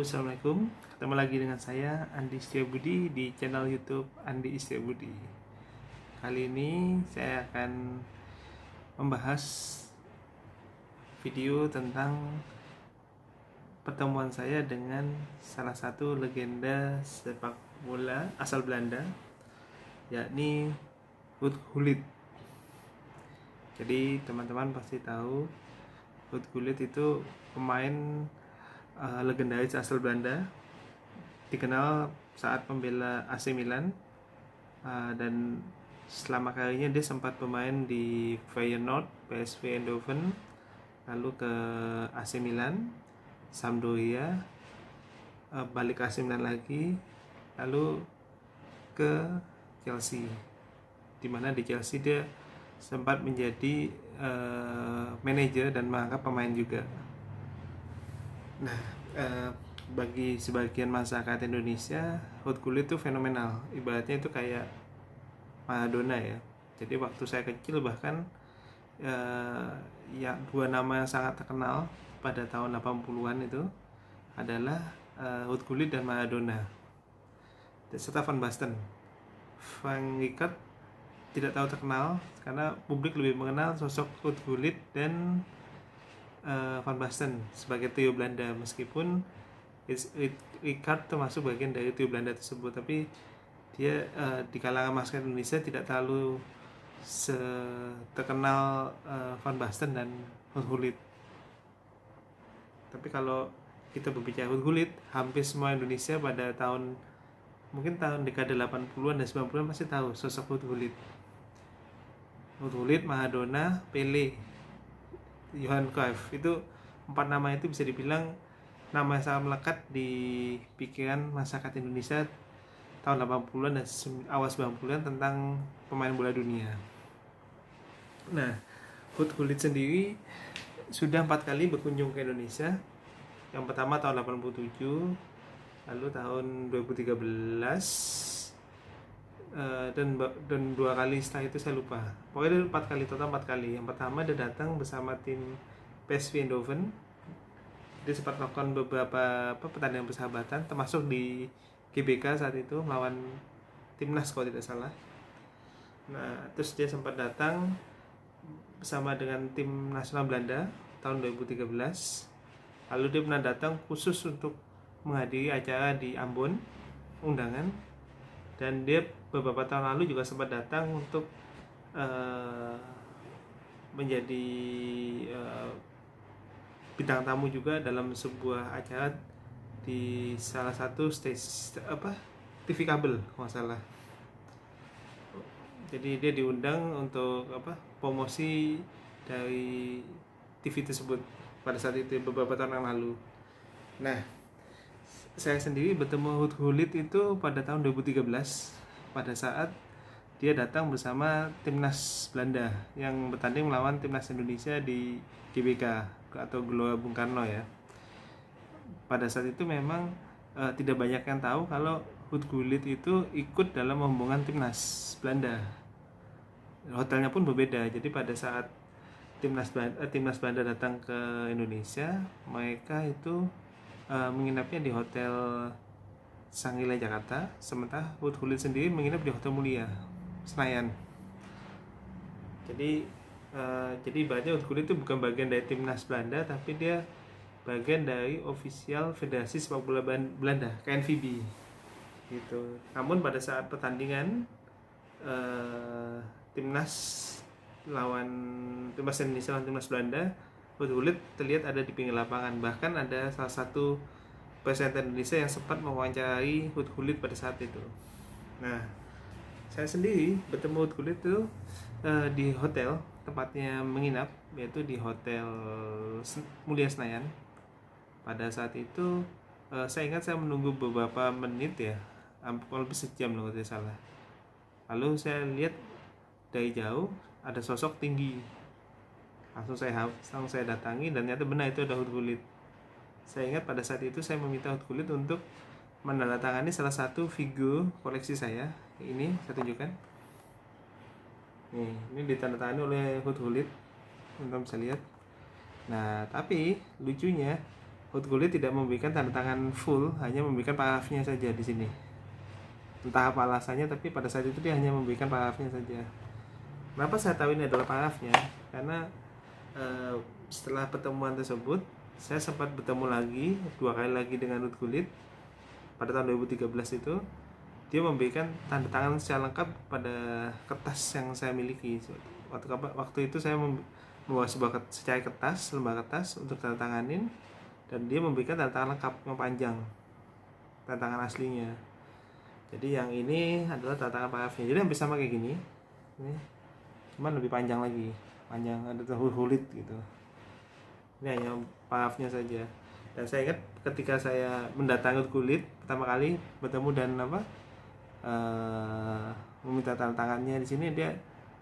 Assalamualaikum. Ketemu lagi dengan saya Andi Setiabudi di channel YouTube Andi Setiabudi. Kali ini saya akan membahas video tentang pertemuan saya dengan salah satu legenda sepak bola asal Belanda, yakni Ruud Gullit. Jadi teman-teman pasti tahu Ruud Gullit itu pemain legendaris asal Belanda, dikenal saat membela AC Milan, dan selama karirnya dia sempat bermain di Feyenoord, PSV Eindhoven, lalu ke AC Milan, Sampdoria, balik ke AC Milan lagi, lalu ke Chelsea, dimana di Chelsea dia sempat menjadi manajer dan mengangkat pemain juga. Nah, bagi sebagian masyarakat Indonesia, Ruud Gullit itu fenomenal. Ibaratnya itu kayak Maradona ya. Jadi waktu saya kecil bahkan ya dua nama yang sangat terkenal pada tahun 80-an itu adalah Ruud Gullit dan Maradona, serta Van Basten. Van Rijkaard tidak tahu terkenal karena publik lebih mengenal sosok Ruud Gullit dan Van Basten sebagai trio Belanda, meskipun Rijkaard termasuk bagian dari trio Belanda tersebut, tapi dia di kalangan masyarakat Indonesia tidak terlalu terkenal Van Basten dan Ruud Gullit. Tapi kalau kita berbicara Ruud Gullit, hampir semua Indonesia pada mungkin tahun dekade 80-an dan 90-an pasti tahu sosok Ruud Gullit. Ruud Gullit, Maradona, Pele, Johan Cruyff, itu 4 nama itu bisa dibilang nama yang sangat melekat di pikiran masyarakat Indonesia tahun 80-an dan awal 90-an tentang pemain bola dunia. Nah, Ruud Gullit sendiri sudah 4 kali berkunjung ke Indonesia. Yang pertama tahun 87, lalu tahun 2013, dan 2 kali setelah itu saya lupa. Pokoknya dia 4 kali, total 4 kali. Yang pertama dia datang bersama tim PSV Eindhoven. Dia sempat melakukan beberapa pertandingan persahabatan, termasuk di GBK saat itu melawan timnas kalau tidak salah. Nah, terus dia sempat datang bersama dengan tim nasional Belanda tahun 2013. Lalu dia pernah datang khusus untuk menghadiri acara di Ambon, undangan. Dan dia beberapa tahun lalu juga sempat datang untuk menjadi bintang tamu juga dalam sebuah acara di salah satu TV kabel kalau nggak salah. Jadi dia diundang untuk promosi dari TV tersebut pada saat itu beberapa tahun yang lalu. Nah, saya sendiri bertemu Ruud Gullit itu pada tahun 2013 pada saat dia datang bersama timnas Belanda yang bertanding melawan timnas Indonesia di GBK atau Gelora Bung Karno ya. Pada saat itu memang tidak banyak yang tahu kalau Ruud Gullit itu ikut dalam rombongan timnas Belanda. Hotelnya pun berbeda. Jadi pada saat timnas Belanda datang ke Indonesia, mereka itu menginapnya di Hotel Sanggila Jakarta, sementara Ruud Gullit sendiri menginap di Hotel Mulia Senayan. Jadi ibaratnya Ruud Gullit itu bukan bagian dari timnas Belanda, tapi dia bagian dari ofisial Federasi Sepak Bola Belanda, KNVB gitu. Namun pada saat pertandingan timnas Indonesia lawan timnas Belanda, Ruud Gullit terlihat ada di pinggir lapangan. Bahkan ada salah satu presenter Indonesia yang sempat mewawancarai Ruud Gullit pada saat itu. Nah, saya sendiri bertemu Ruud Gullit itu di hotel tempatnya menginap, yaitu di Hotel Mulia Senayan. Pada saat itu saya ingat saya menunggu beberapa menit ya, kurang lebih sejam kalau tidak salah. Lalu saya lihat dari jauh ada sosok tinggi. Langsung saya datangi dan ternyata benar itu ada Ruud Gullit. Saya ingat pada saat itu saya meminta Ruud Gullit untuk menandatangani salah satu figur koleksi saya. Ini saya tunjukkan. Ini ditandatangani oleh Ruud Gullit, teman-teman bisa lihat. Nah, tapi lucunya Ruud Gullit tidak memberikan tanda tangan full, hanya memberikan paragrafnya saja di sini. Entah apa alasannya, tapi pada saat itu dia hanya memberikan paragrafnya saja. Kenapa saya tahu ini adalah paragrafnya? Karena setelah pertemuan tersebut, saya sempat bertemu lagi 2 kali lagi dengan Ruud Gullit pada tahun 2013 itu. Dia memberikan tanda tangan secara lengkap pada kertas yang saya miliki. Waktu itu saya membawa sebuah secari kertas, lembar kertas untuk tanda tanganin, dan dia memberikan tanda tangan lengkap yang panjang, tanda tangan aslinya. Jadi yang ini adalah tanda tangan paragrafnya. Jadi hampir sama kayak gini. Ini cuman lebih panjang lagi, panjang, ada Ruud Gullit gitu. Ini hanya paragrafnya saja. Dan saya ingat ketika saya mendatangi Ruud Gullit pertama kali bertemu dan meminta tanda tangannya, di sini dia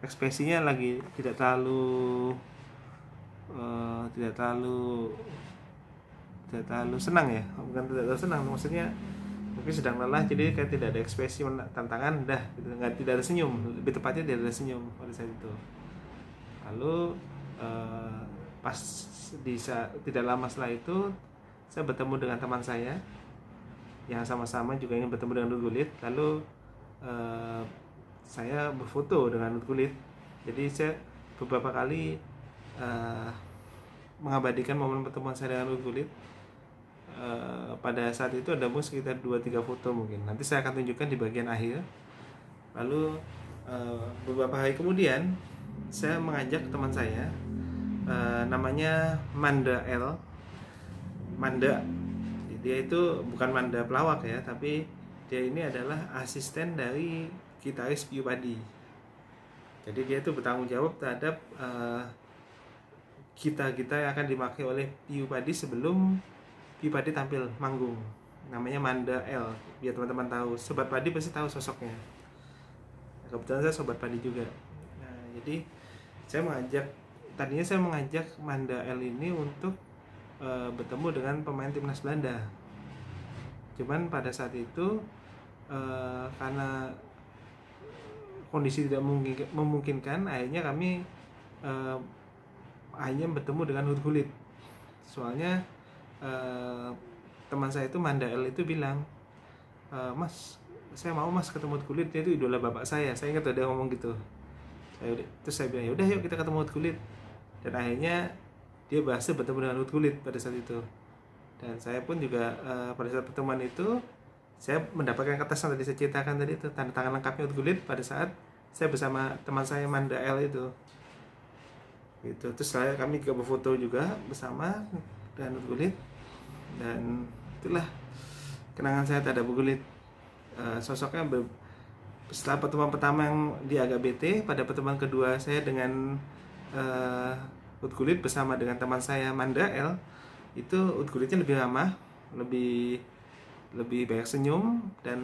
ekspresinya lagi tidak terlalu senang ya, bukan tidak terlalu senang, maksudnya mungkin sedang lelah, jadi kayak tidak ada ekspresi tantangan, gitu. Tidak ada senyum, lebih tepatnya tidak ada senyum pada saat itu. Lalu pas tidak lama setelah itu saya bertemu dengan teman saya yang sama-sama juga ingin bertemu dengan Ruud Gullit. Lalu saya berfoto dengan Ruud Gullit. Jadi saya beberapa kali mengabadikan momen pertemuan saya dengan Ruud Gullit. Pada saat itu ada sekitar 2-3 foto mungkin. Nanti saya akan tunjukkan di bagian akhir. Lalu beberapa hari kemudian saya mengajak teman saya, namanya Manda L. Manda, dia itu bukan Manda pelawak ya, tapi dia ini adalah asisten dari gitaris Piyu Padi. Jadi dia itu bertanggung jawab terhadap gitar-gitar yang akan dipakai oleh Piyu Padi sebelum Piyu Padi tampil manggung. Namanya Manda L. Biar teman-teman tahu, Sobat Padi pasti tahu sosoknya. Kebetulan saya Sobat Padi juga. Nah, jadi tadinya saya mengajak Manda L ini untuk bertemu dengan pemain timnas Belanda. Cuman pada saat itu karena kondisi tidak memungkinkan, akhirnya kami hanya bertemu dengan Ruud Gullit. Soalnya teman saya itu Manda L itu bilang, Mas, saya mau Mas ketemu Ruud Gullit, dia itu idola bapak saya ingat ada ngomong gitu. Terus saya bilang, yaudah yuk kita ketemu Ruud Gullit. Dan akhirnya dia berhasil bertemu dengan Ruud Gullit pada saat itu. Dan saya pun juga pada saat pertemuan itu saya mendapatkan kertas yang tadi saya ceritakan tadi itu, tanda tangan lengkapnya Ruud Gullit pada saat saya bersama teman saya Manda L itu. Gitu. Terus kami juga berfoto juga bersama dengan Ruud Gullit. Dan itulah kenangan saya terhadap Ruud Gullit. Sosoknya setelah pertemuan pertama yang dia agak bete, pada pertemuan kedua saya dengan Ruud Gullit bersama dengan teman saya Manda L, itu Ruud Gullitnya lebih ramah, lebih banyak senyum, dan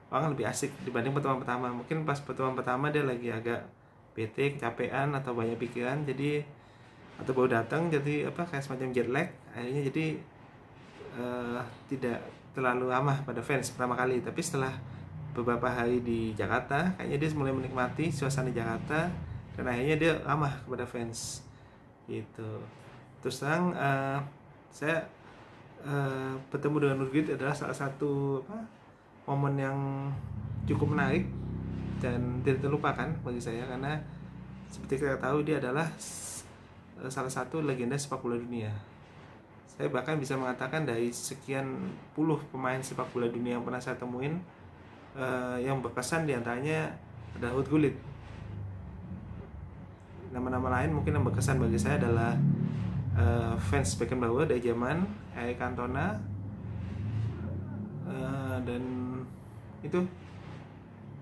orang lebih asik dibanding pertemuan pertama. Mungkin pas pertemuan pertama dia lagi agak bete, kecapean atau banyak pikiran, jadi atau baru datang, jadi kayak semacam jet lag, akhirnya jadi tidak terlalu ramah pada fans pertama kali. Tapi setelah beberapa hari di Jakarta, kayaknya dia mulai menikmati suasana Jakarta, dan akhirnya dia ramah kepada fans gitu. Terus terang saya bertemu dengan Ruud Gullit adalah salah satu momen yang cukup menarik dan tidak terlupakan bagi saya, karena seperti kita tahu dia adalah salah satu legenda sepak bola dunia. Saya bahkan bisa mengatakan dari sekian puluh pemain sepak bola dunia yang pernah saya temuin, yang berkesan diantaranya ada Ruud Gullit. Nama-nama lain mungkin yang berkesan bagi saya adalah Franz Beckenbauer dari Jerman, Eric Cantona, dan itu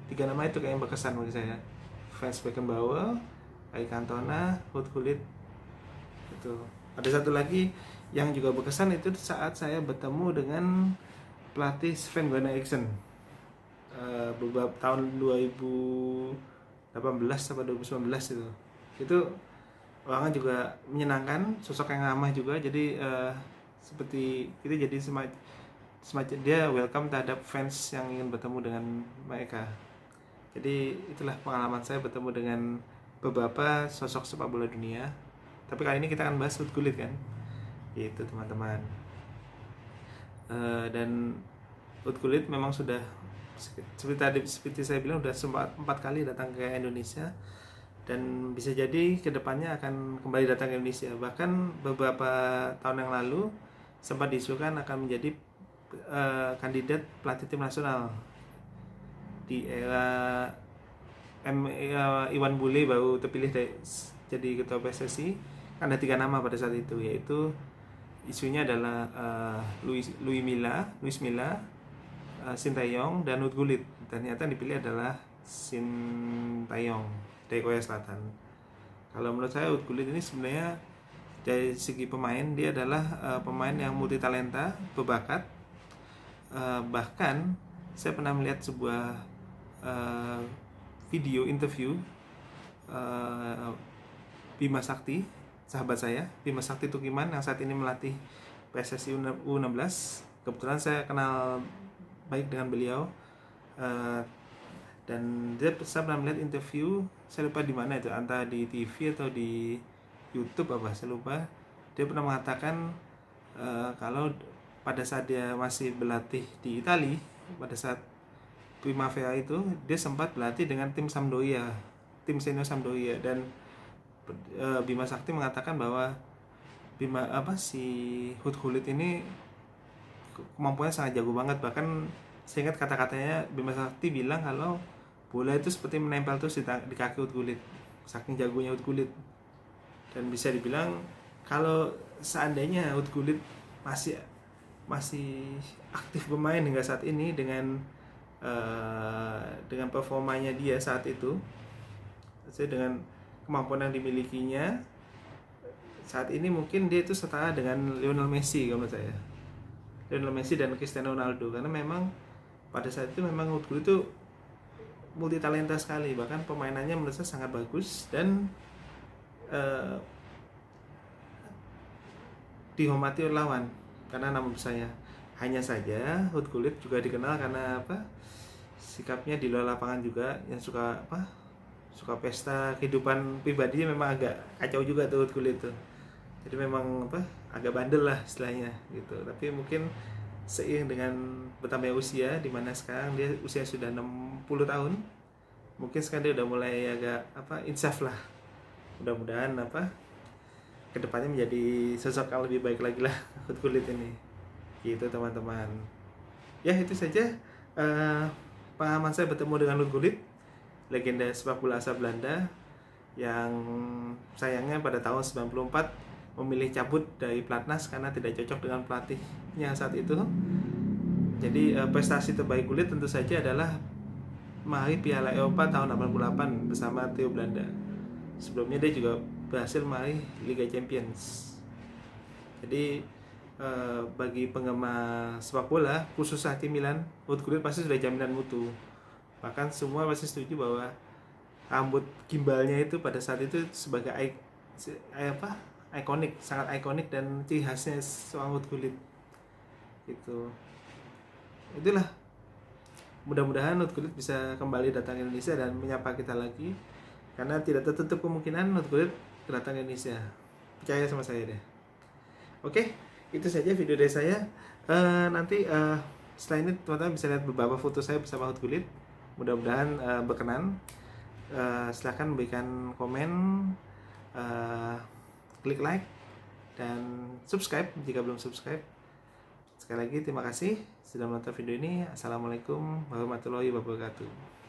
3 nama itu kayak yang berkesan bagi saya. Franz Beckenbauer, Eric Cantona, Ruud Gullit. Itu. Ada satu lagi yang juga berkesan, itu saat saya bertemu dengan pelatih Sven-Goran Eriksson beberapa tahun 2018 sampai 2019 itu orangnya juga menyenangkan, sosok yang ramah juga. Jadi seperti kita jadi semacam dia welcome terhadap fans yang ingin bertemu dengan mereka. Jadi itulah pengalaman saya bertemu dengan beberapa sosok sepak bola dunia. Tapi kali ini kita akan bahas Ruud Gullit kan, gitu teman-teman. Dan Hut Gulit memang sudah seperti saya bilang sudah sempat 4 kali datang ke Indonesia, dan bisa jadi kedepannya akan kembali datang ke Indonesia. Bahkan beberapa tahun yang lalu sempat diisukan akan menjadi kandidat pelatih tim nasional di era Iwan Bule baru terpilih jadi ketua PSSI. Ada 3 nama pada saat itu, yaitu isunya adalah Luis Milla, Sintayong, dan Hut Gulit. Ternyata dipilih adalah Sintayong dari Korea Selatan. Kalau menurut saya Hut Gulit ini sebenarnya dari segi pemain dia adalah pemain yang multi talenta, berbakat. Bahkan saya pernah melihat sebuah video interview Bima Sakti, sahabat saya, Bima Sakti Tukiman yang saat ini melatih PSSI U16. Kebetulan saya kenal baik dengan beliau, dan saya pernah melihat interview, saya lupa di mana itu, antara di TV atau di YouTube apa, saya lupa. Dia pernah mengatakan kalau pada saat dia masih berlatih di Italia, pada saat Primavera itu dia sempat berlatih dengan tim Sampdoria, tim senior Sampdoria, dan Bima Sakti mengatakan bahwa si Hut Gulit ini kemampuannya sangat jago banget. Bahkan saya ingat kata-katanya Bima Sakti bilang kalau bola itu seperti menempel terus di kaki Hut Gulit, saking jagonya Hut Gulit. Dan bisa dibilang kalau seandainya Hut Gulit masih aktif bermain hingga saat ini dengan performanya dia saat itu, dengan kemampuan yang dimilikinya saat ini, mungkin dia itu setara dengan Lionel Messi kalau menurut saya. Lionel Messi dan Cristiano Ronaldo, karena memang pada saat itu memang Hut Gulit itu multi talenta sekali. Bahkan permainannya menurut saya sangat bagus dan dihormati oleh lawan karena nama besarnya. Hanya saja Hut Gulit juga dikenal karena sikapnya di luar lapangan juga, yang suka pesta. Kehidupan pribadinya memang agak kacau juga tuh Hut Gulit tuh. Jadi memang agak bandel lah istilahnya gitu. Tapi mungkin seiring dengan bertambahnya usia, di mana sekarang dia usia sudah 60 tahun, mungkin sekarang dia udah mulai agak insaf lah. Mudah-mudahan kedepannya menjadi sosok yang lebih baik lagi lah Hut Gulit ini gitu teman-teman. Ya itu saja pengalaman saya bertemu dengan Hut Gulit, legenda sepak bola asal Belanda yang sayangnya pada tahun 94 memilih cabut dari Platnas karena tidak cocok dengan pelatihnya saat itu. Jadi prestasi terbaik Gulit tentu saja adalah meraih Piala Eropa tahun 88 bersama Theo Belanda. Sebelumnya dia juga berhasil meraih Liga Champions. Jadi bagi penggemar sepak bola, khusus AC Milan, Hut Gulit pasti sudah jaminan mutu. Bahkan semua pasti setuju bahwa rambut gimbalnya itu pada saat itu sebagai ikonik, sangat ikonik dan ciri khasnya seorang Hut Gulit gitu. Itulah, mudah-mudahan Hut Gulit bisa kembali datang ke Indonesia dan menyapa kita lagi, karena tidak tertutup kemungkinan Hut Gulit datang ke Indonesia. Percaya sama saya deh. Oke, itu saja video dari saya. Nanti setelah ini teman-teman bisa lihat beberapa foto saya bersama Hut Gulit. Mudah-mudahan berkenan. Silahkan berikan komen, klik like, dan subscribe jika belum subscribe. Sekali lagi terima kasih sudah menonton video ini. Assalamualaikum warahmatullahi wabarakatuh.